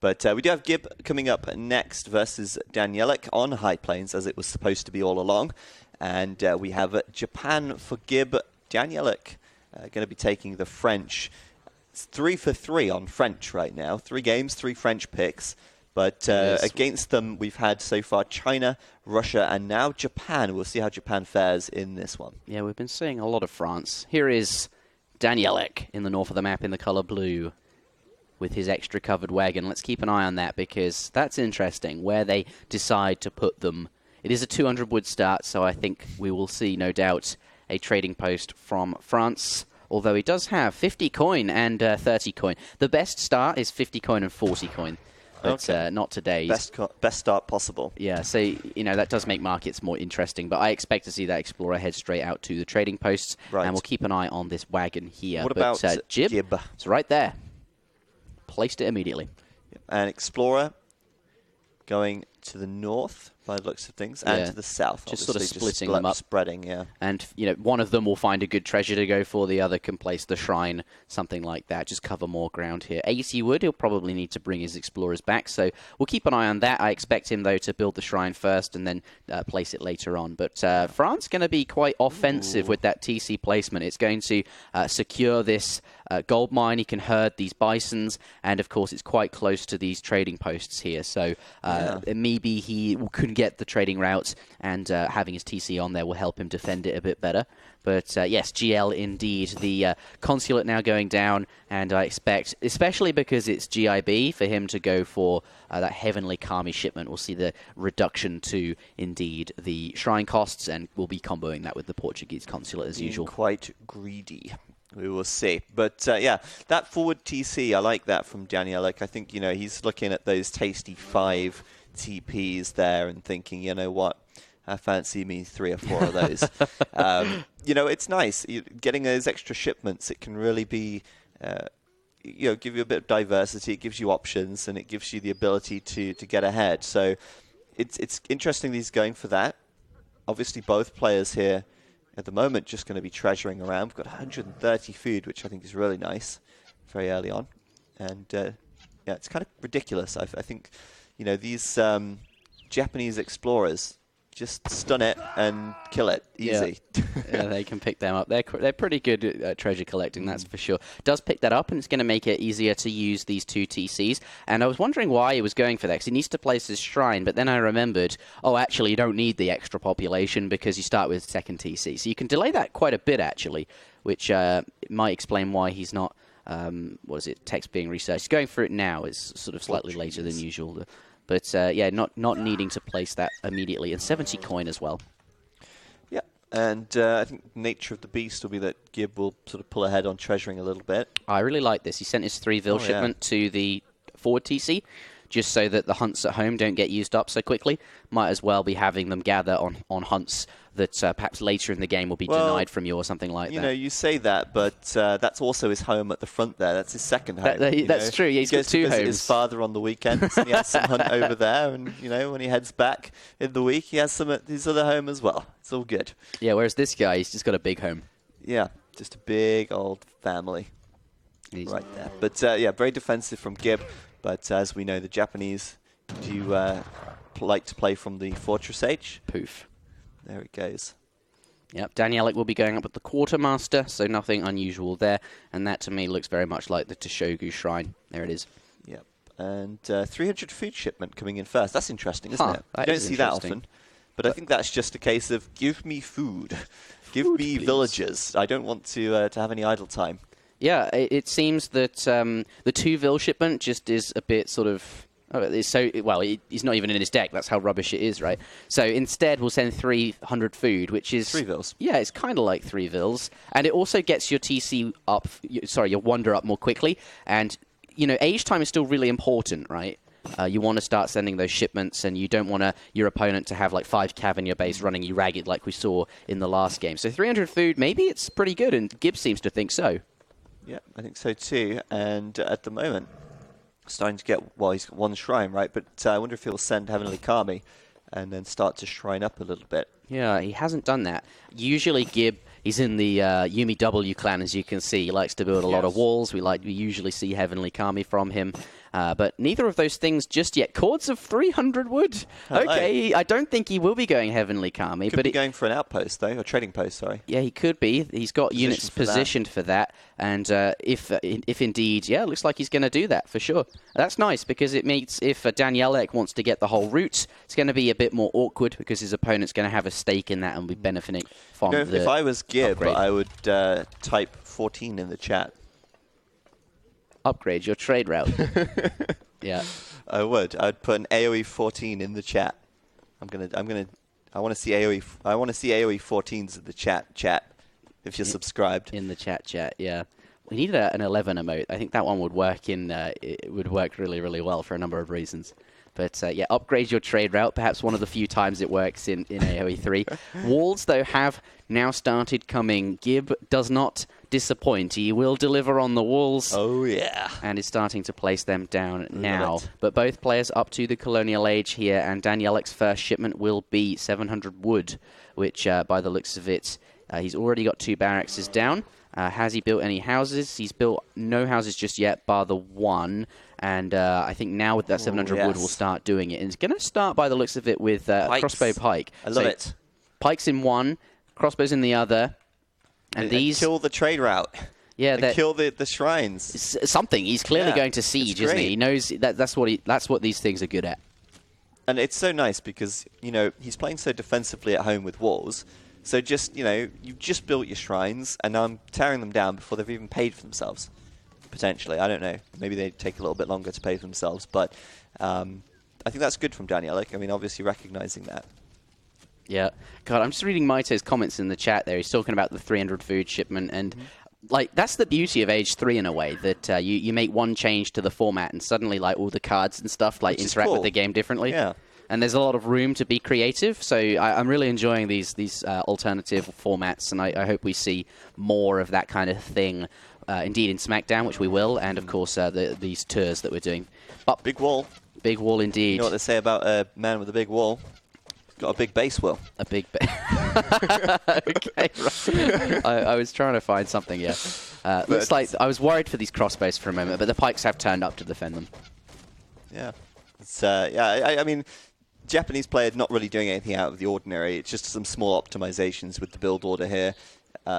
But we do have Gib coming up next versus Danielek on High Plains, as it was supposed to be all along. And we have Japan for Gib. Danielek going to be taking the French. It's 3 for 3 on French right now. 3 games, 3 French picks. But against them, we've had so far China, Russia, and now Japan. We'll see how Japan fares in this one. Yeah, we've been seeing a lot of France. Here is Danielek in the north of the map in the color blue with his extra covered wagon. Let's keep an eye on that because that's interesting, where they decide to put them. It is a 200 wood start, so I think we will see, no doubt, a trading post from France. Although he does have 50 coin and 30 coin. The best start is 50 coin and 40 coin. But not today. Best start possible. Yeah, so, that does make markets more interesting. But I expect to see that Explorer head straight out to the trading posts. Right. And we'll keep an eye on this wagon here. What about Gib? It's right there. Placed it immediately. Yep. And Explorer going to the north, by the looks of things, and to the south. Just sort of splitting them up. Spreading, yeah. And, one of them will find a good treasure to go for, the other can place the shrine, something like that. Just cover more ground here. 80 wood, he'll probably need to bring his explorers back, so we'll keep an eye on that. I expect him, though, to build the shrine first and then place it later on. But France going to be quite offensive with that TC placement. It's going to secure this gold mine. He can herd these bisons, and, of course, it's quite close to these trading posts here, so maybe he couldn't get the trading routes, and having his TC on there will help him defend it a bit better. But yes, GL indeed. The consulate now going down, and I expect, especially because it's GIB, for him to go for that Heavenly Kami shipment. We'll see the reduction to, indeed, the shrine costs, and we'll be comboing that with the Portuguese consulate as usual. Quite greedy. We will see. But, yeah, that forward TC, I like that from Danielek. I think, he's looking at those tasty 5 TPs there and thinking, you know what, I fancy me 3 or 4 of those. It's nice. Getting those extra shipments, it can really be, give you a bit of diversity. It gives you options, and it gives you the ability to get ahead. So it's interesting that he's going for that. Obviously, both players here at the moment just going to be treasuring around. We've got 130 food, which I think is really nice, very early on. And, it's kind of ridiculous. I think... these Japanese explorers just stun it and kill it. Easy. Yeah, they can pick them up. They're pretty good at treasure collecting, that's for sure. Does pick that up, and it's going to make it easier to use these 2 TCs. And I was wondering why he was going for that, because he needs to place his shrine. But then I remembered, actually, you don't need the extra population because you start with 2nd TC. So you can delay that quite a bit, actually, which might explain why he's not... text being researched. He's going for it now. It's sort of slightly later than usual. But, not needing to place that immediately. And 70 coin as well. Yeah, and I think nature of the beast will be that Gib will sort of pull ahead on treasuring a little bit. I really like this. He sent his 3 Vil shipment to the forward TC, just so that the hunts at home don't get used up so quickly. Might as well be having them gather on hunts that perhaps later in the game will be denied from you or something like that. You say that, but that's also his home at the front there. That's his second home. That's true. Yeah, he's got 2 homes. His father on the weekends, and he has some hunt over there. And, when he heads back in the week, he has some at his other home as well. It's all good. Yeah, whereas this guy, he's just got a big home. Yeah, just a big old family right there. But, very defensive from Gib. But as we know, the Japanese do like to play from the Fortress H. Poof. There it goes. Yep, Danielek will be going up with the Quartermaster, so nothing unusual there. And that, to me, looks very much like the Toshogu Shrine. There it is. Yep. And 300 food shipment coming in first. That's interesting, isn't it? You don't see that often. But I think that's just a case of, give me food. Give me villagers. I don't want to have any idle time. Yeah, it seems that the 2 Vil shipment just is a bit sort of... he's not even in his deck. That's how rubbish it is, right? So instead, we'll send 300 food, which is... 3 Vils. Yeah, it's kind of like 3 Vils. And it also gets your TC up, your Wonder up more quickly. And, age time is still really important, right? You want to start sending those shipments, and you don't want your opponent to have like 5 cav in your base running you ragged like we saw in the last game. So 300 food, maybe it's pretty good, and Gibbs seems to think so. Yeah, I think so too. And at the moment, starting to get, he's got 1 shrine, right? But I wonder if he'll send Heavenly Kami and then start to shrine up a little bit. Yeah, he hasn't done that. Usually Gib, he's in the Yumi W clan, as you can see. He likes to build a lot of walls. We usually see Heavenly Kami from him. But neither of those things just yet. Cords of 300 wood. Okay, I don't think he will be going Heavenly Kami. Could be going for an outpost, though, or trading post, sorry. Yeah, he could be. He's got units positioned for that. And if indeed, yeah, it looks like he's going to do that for sure. That's nice, because it means if Danielek wants to get the whole route, it's going to be a bit more awkward, because his opponent's going to have a stake in that and be benefiting from the If I was Gib, upgrade. I would type 14 in the chat. Upgrade your trade route. Yeah, I would. I'd put an AoE 14 in the chat. I want to see AoE. I want to see AoE 14s in the chat. If you're subscribed in the chat. Yeah, we need an 11 emote. I think that one would work it would work really, really well for a number of reasons. But yeah, upgrade your trade route. Perhaps one of the few times it works in AoE3. Walls, though, have now started coming. Gib does not disappoint. He will deliver on the walls. Oh, yeah. And is starting to place them down now. But both players up to the Colonial Age here, and Danielek's first shipment will be 700 wood, which, by the looks of it, he's already got 2 barracks down. Has he built any houses? He's built no houses just yet, bar the one. And I think now with that 700 wood, we'll start doing it. And it's going to start, by the looks of it, with crossbow pike. I love it. Pikes in one, crossbows in the other. And these kill the trade route. Yeah, kill the shrines. Something. He's clearly going to siege, isn't he? He knows that's what these things are good at. And it's so nice because, he's playing so defensively at home with walls. So just, you've just built your shrines, and now I'm tearing them down before they've even paid for themselves. Potentially. I don't know. Maybe they take a little bit longer to pay for themselves. But I think that's good from Danielek. I mean, obviously recognizing that. Yeah. God, I'm just reading Maito's comments in the chat there. He's talking about the 300 food shipment. And, that's the beauty of Age 3 in a way, that you make one change to the format, and suddenly, all the cards and stuff, interact with the game differently. Yeah. And there's a lot of room to be creative, so I'm really enjoying these alternative formats, and I hope we see more of that kind of thing, indeed in Smackdown, which we will, and of course these tours that we're doing. But big wall. Big wall indeed. You know what they say about a man with a big wall? Got a big base will. A big okay, right. I was trying to find something, yeah. Looks like I was worried for these crossbows for a moment, but the pikes have turned up to defend them. Yeah. It's, I mean, Japanese player not really doing anything out of the ordinary. It's just some small optimizations with the build order here.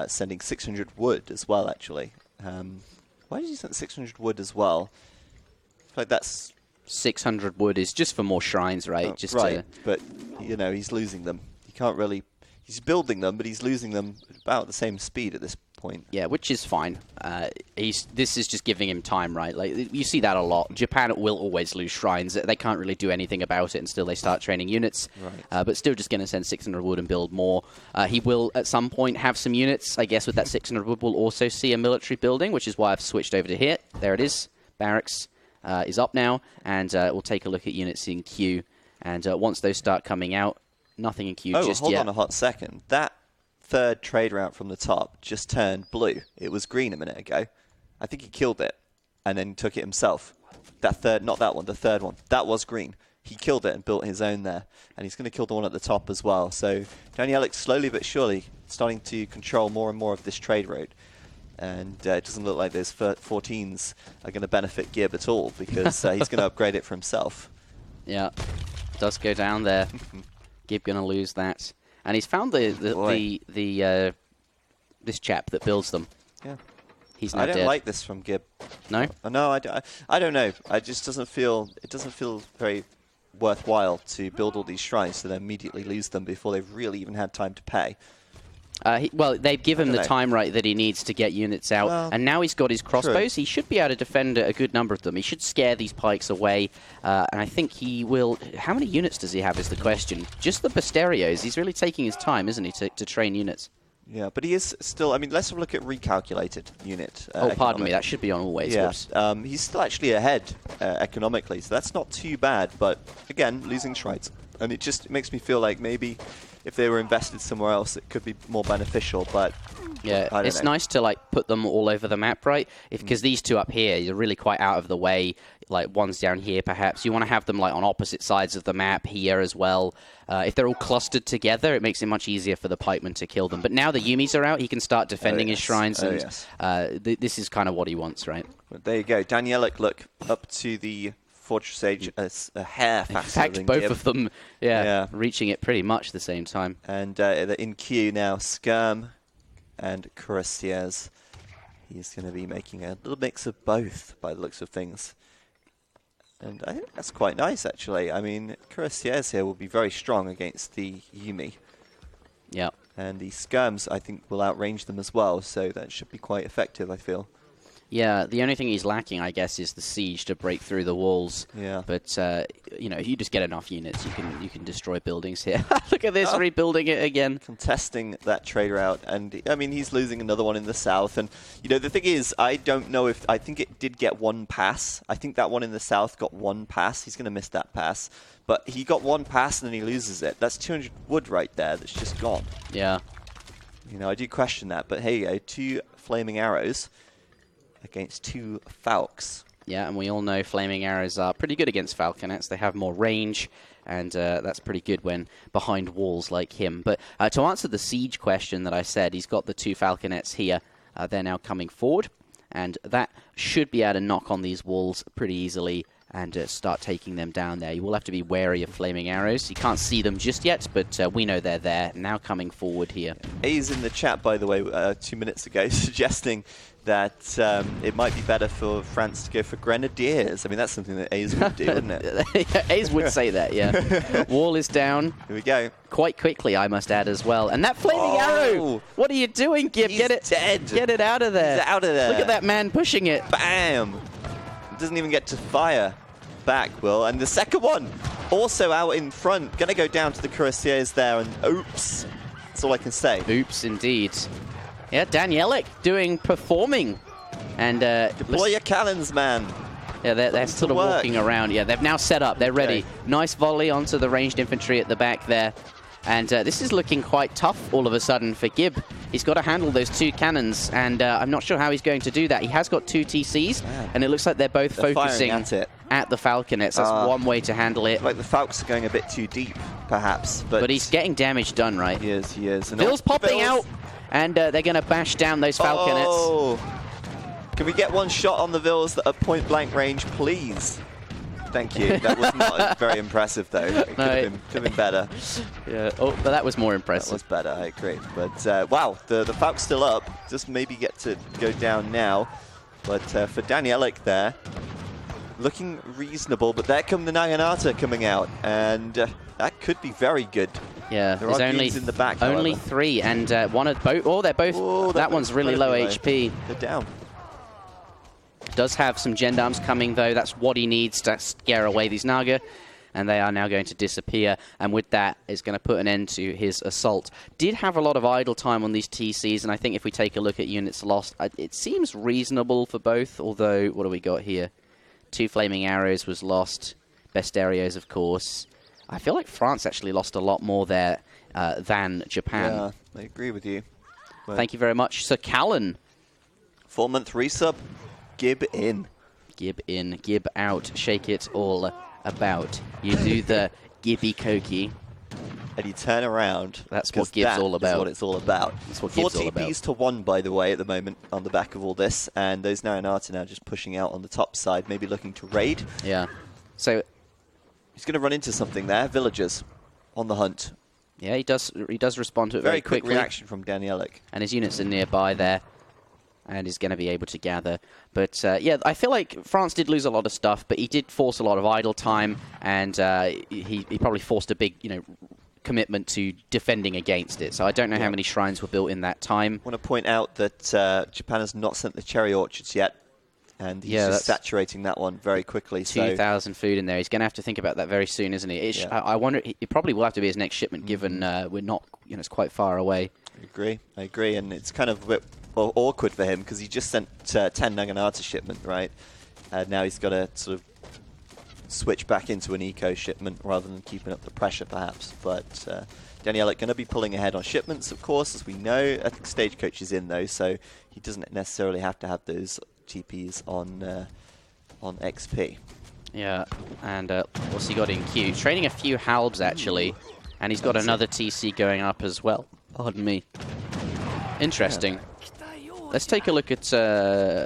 Sending 600 wood as well, actually. Why did you send 600 wood as well? I feel like that's... 600 wood is just for more shrines, right? But, he's losing them. He can't really... He's building them, but he's losing them about the same speed at this point. Yeah, which is fine. This is just giving him time, right? You see that a lot. Japan will always lose shrines. They can't really do anything about it until they start training units. Right. But still just going to send 600 wood and build more. He will, at some point, have some units. I guess with that 600 wood, we'll also see a military building, which is why I've switched over to here. There it is. Barracks is up now. And we'll take a look at units in queue. And once those start coming out, nothing in queue just yet. Hold on a hot second. That third trade route from the top just turned blue. It was green a minute ago. I think he killed it and then took it himself. That third, not that one, the third one. That was green. He killed it and built his own there. And he's going to kill the one at the top as well. So Danielek slowly but surely starting to control more and more of this trade route. And it doesn't look like those 14s are going to benefit Gib at all, because he's going to upgrade it for himself. Yeah, does go down there. Gib going to lose that. And he's found this chap that builds them. Yeah. He's now dead. I don't like this from Gib. No? No, I don't know. It just doesn't feel very worthwhile to build all these shrines so they immediately lose them before they've really even had time to pay. Well, they've given him the time right that he needs to get units out, and now he's got his crossbows. True. He should be able to defend a good number of them. He should scare these pikes away, and I think he will. How many units does he have is the question. Just the Posterios. He's really taking his time, isn't he, to train units? Yeah, but he is still... I mean, let's have a look at recalculated unit. Pardon me. That should be on always. Yeah, he's still actually ahead economically, so that's not too bad. But, again, losing shrines. And it just makes me feel like maybe if they were invested somewhere else, it could be more beneficial, but... Yeah, it's nice to put them all over the map, right? Because these two up here are really quite out of the way. like ones down here perhaps. You want to have them like on opposite sides of the map here as well. If they're all clustered together, it makes it much easier for the pikeman to kill them. But now the Yumis are out, he can start defending his shrines, and this is kind of what he wants, right? Well, there you go. Danielek, look, up to the Fortress Age a hair faster than both Gib. of them, reaching it pretty much the same time. And in queue now, Skirm and Cuirassiers. He's going to be making a little mix of both by the looks of things. And I think that's quite nice, actually. I mean, Cuirassiers here will be very strong against the Yumi. Yeah. And the Skirms, I think, will outrange them as well, so that should be quite effective, I feel. Yeah, the only thing he's lacking, I guess, is the siege to break through the walls. Yeah. But you know, if you just get enough units, you can destroy buildings here. Look at this, rebuilding it again. Contesting that trader out, and I mean, he's losing another one in the south. And you know, the thing is, I don't know if I think it did get one pass. I think that one in the south got one pass. He's going to miss that pass, but he got one pass and then he loses it. That's 200 wood right there. That's just gone. Yeah. You know, I do question that, but hey, 2 flaming arrows against 2 falcons. Yeah, and we all know flaming arrows are pretty good against falconets. They have more range, and that's pretty good when behind walls like him. But to answer the siege question that I said, he's got the 2 falconets here. They're now coming forward, and that should be able to knock on these walls pretty easily and start taking them down there. You will have to be wary of flaming arrows. You can't see them just yet, but we know they're there, now coming forward here. A's in the chat, by the way, 2 minutes ago, suggesting that it might be better for France to go for grenadiers. I mean, that's something that A's would do, wouldn't it? Yeah, A's would say that, yeah. Wall is down. Here we go. Quite quickly, I must add as well. And that flaming arrow! What are you doing, Gib? Get it dead. Get it out of there. He's out of there. Look at that man pushing it. Bam! Doesn't even get to fire back, Will. And the second one, also out in front. Gonna go down to the Cuirassiers there, and oops. That's all I can say. Oops, indeed. Yeah, Danielek performing. And deploy your cannons, man. Yeah, they're sort of walking around. Yeah, they've now set up. They're ready. Nice volley onto the ranged infantry at the back there. And this is looking quite tough all of a sudden for Gib. He's got to handle those 2 cannons, and I'm not sure how he's going to do that. He has got 2 TCs, and it looks like they're both focusing at the falconets. That's one way to handle it. Like the falcons are going a bit too deep, perhaps. But he's getting damage done, right? He is. Ville's popping out, and they're going to bash down those falconets. Oh. Can we get one shot on the Vills that are point blank range, please? Thank you. That was not very impressive, though. It could have been better. Yeah. Oh, but that was more impressive. That was better, I agree. But, wow, the Falc's still up. Just maybe get to go down now. But for Danielek there, looking reasonable. But there come the Naginata coming out. And that could be very good. Yeah, there are only in the back, only 3. And one of both. Oh, they're both. Oh, that one's really low HP. They're down. Does have some gendarmes coming, though. That's what he needs to scare away these Naga. And they are now going to disappear. And with that, it's going to put an end to his assault. Did have a lot of idle time on these TCs. And I think if we take a look at units lost, it seems reasonable for both. Although, what do we got here? 2 flaming arrows was lost. Bestiarios, of course. I feel like France actually lost a lot more there than Japan. Yeah, I agree with you. But thank you very much. Sir Callan. 4-month resub. Gib in. Gib in, Gib out, shake it all about. You do the Gibby Koki. And you turn around. That's what Gib's all about. That's what it's all about. That's what Gib's all about. 4 TPs to 1, by the way, at the moment on the back of all this. And those Naginata now just pushing out on the top side, maybe looking to raid. Yeah. So he's going to run into something there. Villagers on the hunt. Yeah, he does respond to it very quickly. Quick reaction from Danielek. And his units are nearby there. And is going to be able to gather. But, yeah, I feel like France did lose a lot of stuff, but he did force a lot of idle time, and he probably forced a big, commitment to defending against it. So I don't know how many shrines were built in that time. I want to point out that Japan has not sent the cherry orchards yet, and he's just saturating that one very quickly. 2,000 food in there. He's going to have to think about that very soon, isn't he? I wonder, it probably will have to be his next shipment, given we're not, it's quite far away. I agree, and it's kind of a bit awkward for him because he just sent 10 Naginata shipment, right? And now he's got to sort of switch back into an eco shipment rather than keeping up the pressure, perhaps. But Danielek going to be pulling ahead on shipments, of course, as we know. I think Stagecoach is in, though, so he doesn't necessarily have to have those TPs on XP. Yeah, and what's he got in queue? Training a few halbs, actually, and he's got another TC going up as well. Pardon me. Interesting. Let's take a look at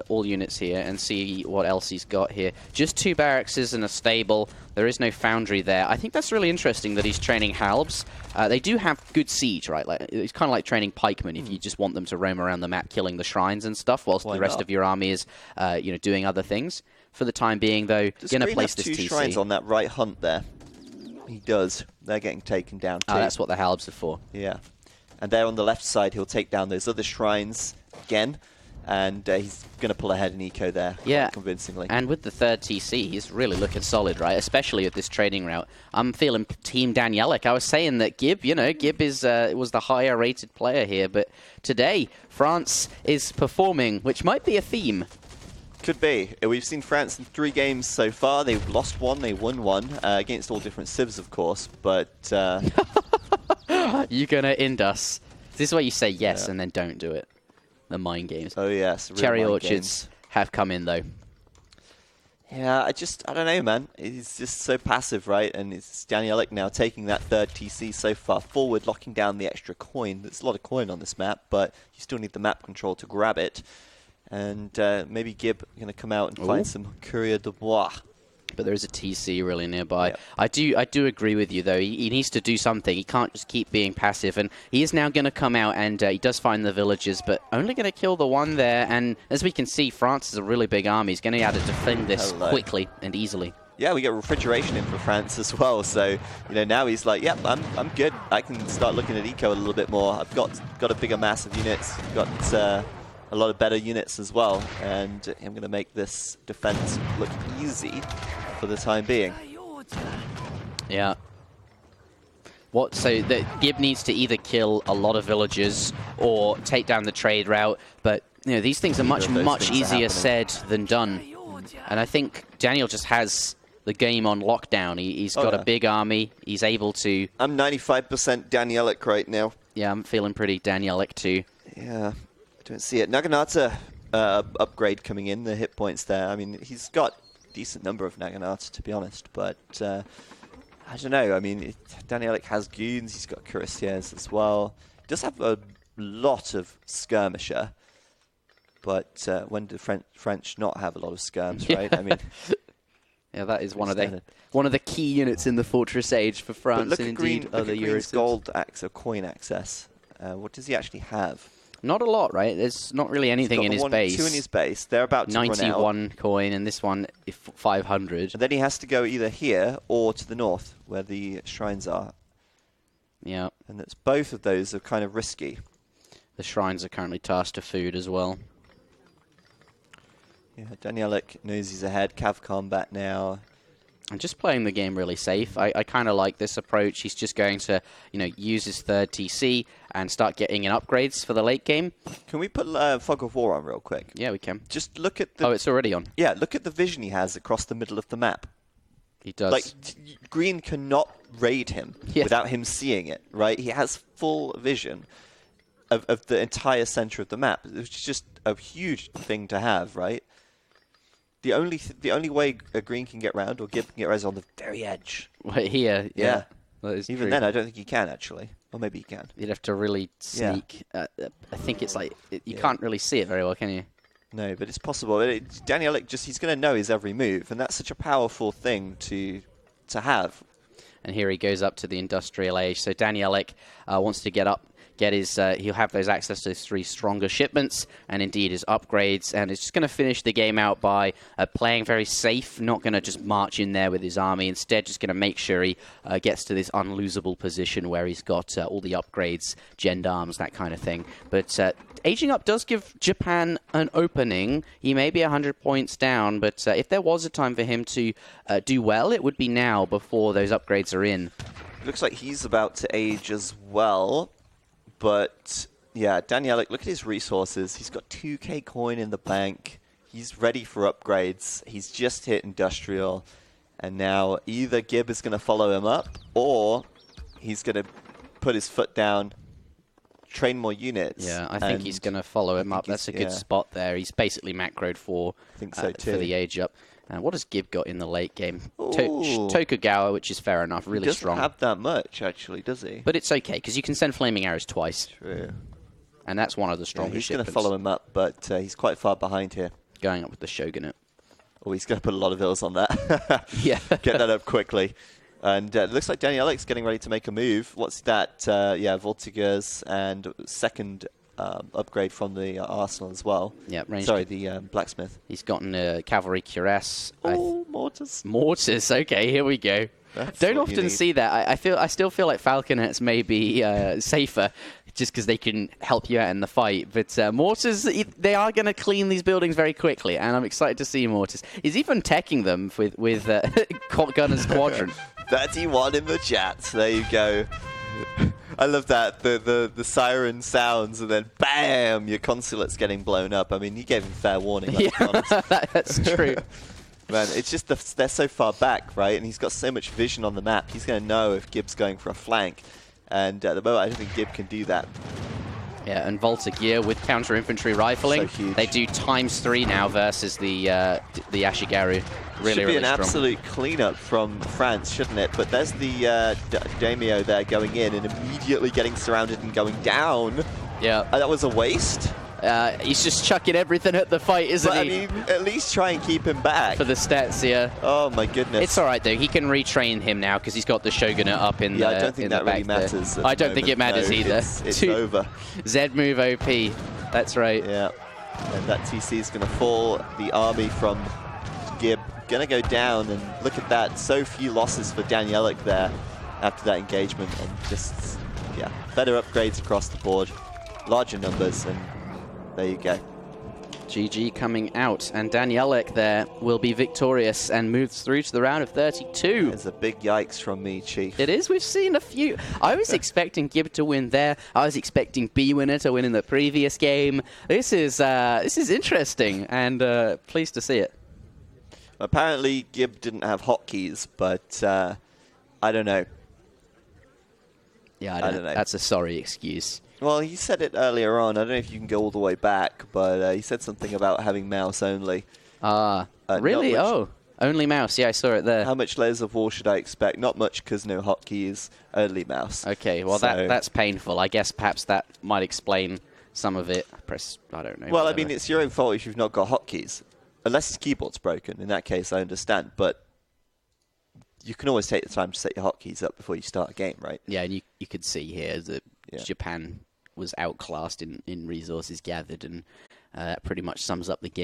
all units here and see what else he's got here. Just 2 barracks and a stable. There is no foundry there. I think that's really interesting that he's training halbs. They do have good siege, right? Like, it's kind of like training pikemen if you just want them to roam around the map killing the shrines and stuff, whilst the rest of your army is doing other things. For the time being, though, going to place this TC. 2 shrines on that right hunt there. He does. They're getting taken down too. Oh, that's what the halbs are for. Yeah. And there on the left side, he'll take down those other shrines again. And he's going to pull ahead in eco there, quite convincingly. And with the 3rd TC, he's really looking solid, right? Especially at this trading route. I'm feeling Team Danielek. I was saying that Gib, Gib was the higher rated player here, but today France is performing, which might be a theme. Could be. We've seen France in 3 games so far. They've lost 1, they won 1, against all different civs, of course, but... You're going to end us. This is why you say yes and then don't do it. The mind games. Oh, yes. Cherry orchards have come in, though. Yeah, I don't know, man. He's just so passive, right? And it's Danielek now taking that 3rd TC so far forward, locking down the extra coin. There's a lot of coin on this map, but you still need the map control to grab it. And maybe Gib going to come out and find some courrier de bois. But there is a TC really nearby. Yep. I do agree with you, though. He needs to do something. He can't just keep being passive. And he is now going to come out, and he does find the villagers, but only going to kill the one there. And as we can see, France is a really big army. He's going to be able to defend this quickly and easily. Yeah, we get refrigeration in for France as well. So, now he's like, yep, I'm good. I can start looking at eco a little bit more. I've got a bigger mass of units. Got a lot of better units as well. And I'm going to make this defense look easy for the time being. Yeah. So Gib needs to either kill a lot of villagers or take down the trade route, but these things are much easier said than done. And I think Daniel just has the game on lockdown. He's got a big army. He's able to... I'm 95% Danielek right now. Yeah, I'm feeling pretty Danielek too. Yeah, I don't see it. Naginata upgrade coming in, the hit points there. I mean, he's got decent number of Naginata, to be honest, but I don't know. I mean, Danielek has goons, he's got cuirassiers as well. He does have a lot of skirmisher, but when do French not have a lot of skirms, right? I mean, yeah, that is one of the key units in the Fortress Age for France, but and indeed other Europeans. Gold coin access. What does he actually have? Not a lot, right? There's not really anything in his base. 2 in his base. They're about to run out. 91 coin, and this one 500. And then he has to go either here or to the north, where the shrines are. Yeah. And that's both of those are kind of risky. The shrines are currently tasked to food as well. Yeah, Danielek knows he's ahead. Cav combat now. And just playing the game really safe. I kind of like this approach. He's just going to, use his 3rd TC and start getting in upgrades for the late game. Can we put Fog of War on real quick? Yeah, we can. Just look at the... Oh, it's already on. Yeah, look at the vision he has across the middle of the map. He does. Like, Green cannot raid him without him seeing it, right? He has full vision of the entire center of the map. It's just a huge thing to have, right? The only way a Green can get round or Gib can get round is on the very edge. Right here, yeah. That is Even true. then, I don't think he can, actually. Or maybe he can. You'd have to really sneak. I think it's like... You can't really see it very well, can you? No, but it's possible. Danielek he's going to know his every move, and that's such a powerful thing to have. And here he goes up to the industrial age. So Danielek wants to get up, get his... he'll have those access to his 3 stronger shipments, and indeed his upgrades, and it's just going to finish the game out by playing very safe, not going to just march in there with his army, instead just going to make sure he gets to this unlosable position where he's got all the upgrades, gendarmes, that kind of thing. But aging up does give Japan an opening. He may be 100 points down, but if there was a time for him to do well, it would be now, before those upgrades are in. Looks like he's about to age as well. But, yeah, Danielek, look at his resources. He's got 2k coin in the bank. He's ready for upgrades. He's just hit industrial. And now either Gib is going to follow him up, or he's going to put his foot down, train more units. Yeah, I think he's going to follow him up. That's a good spot there. He's basically macroed for, I think so too. for the age up. And what has Gib got in the late game? Ooh. Tokugawa, which is fair enough, really He doesn't strong. have that much, actually, does he? But it's okay, because you can send flaming arrows twice. True. And that's one of the Yeah, strongest he's going to shipments. follow him up, but he's quite far behind here. Going up with the Shogunate. Oh, he's going to put a lot of ills on that. Yeah. Get that up quickly. And it looks like Danielek's getting ready to make a move. What's that? Yeah, Voltigeurs and second upgrade from the arsenal as well. Yeah, ranged. Sorry, the blacksmith. He's gotten a cavalry cuirass. Oh, mortars. Mortars. Okay, here we go. That's Don't what you often need. see that. I still feel like falconets may be safer, just because they can help you out in the fight. But mortars, they are going to clean these buildings very quickly, and I'm excited to see mortars. He's even teching them with Gunner's Quadrant. 31 in the chat. There you go. I love that. The siren sounds, and then bam, your consulate's getting blown up. I mean, you gave him fair warning. Let's be honest. That's true. Man, it's just they're so far back, right? And he's got so much vision on the map. He's going to know if Gib's going for a flank. And at the moment, I don't think Gib can do that. Yeah, and Volta Gear with counter-infantry rifling. So huge. They do ×3 now versus the Ashigaru. Really, Should be really an strong. absolute cleanup from France, shouldn't it? But there's the Daimyo there going in and immediately getting surrounded and going down. Yeah. That was a waste. He's just chucking everything at the fight, isn't But, he? I mean, at least try and keep him back. For the stats, yeah. Oh, my goodness. It's all right, though. He can retrain him now because he's got the Shogunate up in Yeah, the I don't think in that the really back there. matters. at I the don't think it moment. matters No, either. It's over. Z move OP. That's right. Yeah. And that TC is going to fall. The army from Gib going to go down. And look at that. So few losses for Danielek there after that engagement. And just, yeah, better upgrades across the board. Larger numbers. And there you go. GG coming out, and Danielek there will be victorious and moves through to the round of 32. There's a big yikes from me, Chief. It is. We've seen a few. I was expecting Gib to win there. I was expecting B-Winner to win in the previous game. This is interesting, and pleased to see it. Apparently, Gib didn't have hotkeys, but I don't know. Yeah, I don't know. That's a sorry excuse. Well, he said it earlier on. I don't know if you can go all the way back, but he said something about having mouse only. Really? Not much. Oh, only mouse. Yeah, I saw it there. How much layers of war should I expect? Not much, because no hotkeys, only mouse. Okay, well, So- that's painful. I guess perhaps that might explain some of it. I don't know. Well, whatever. I mean, it's your own fault if you've not got hotkeys. Unless his keyboard's broken. In that case, I understand. But you can always take the time to set your hotkeys up before you start a game, right? Yeah, and you could see here that Japan was outclassed in resources gathered, and that pretty much sums up the game.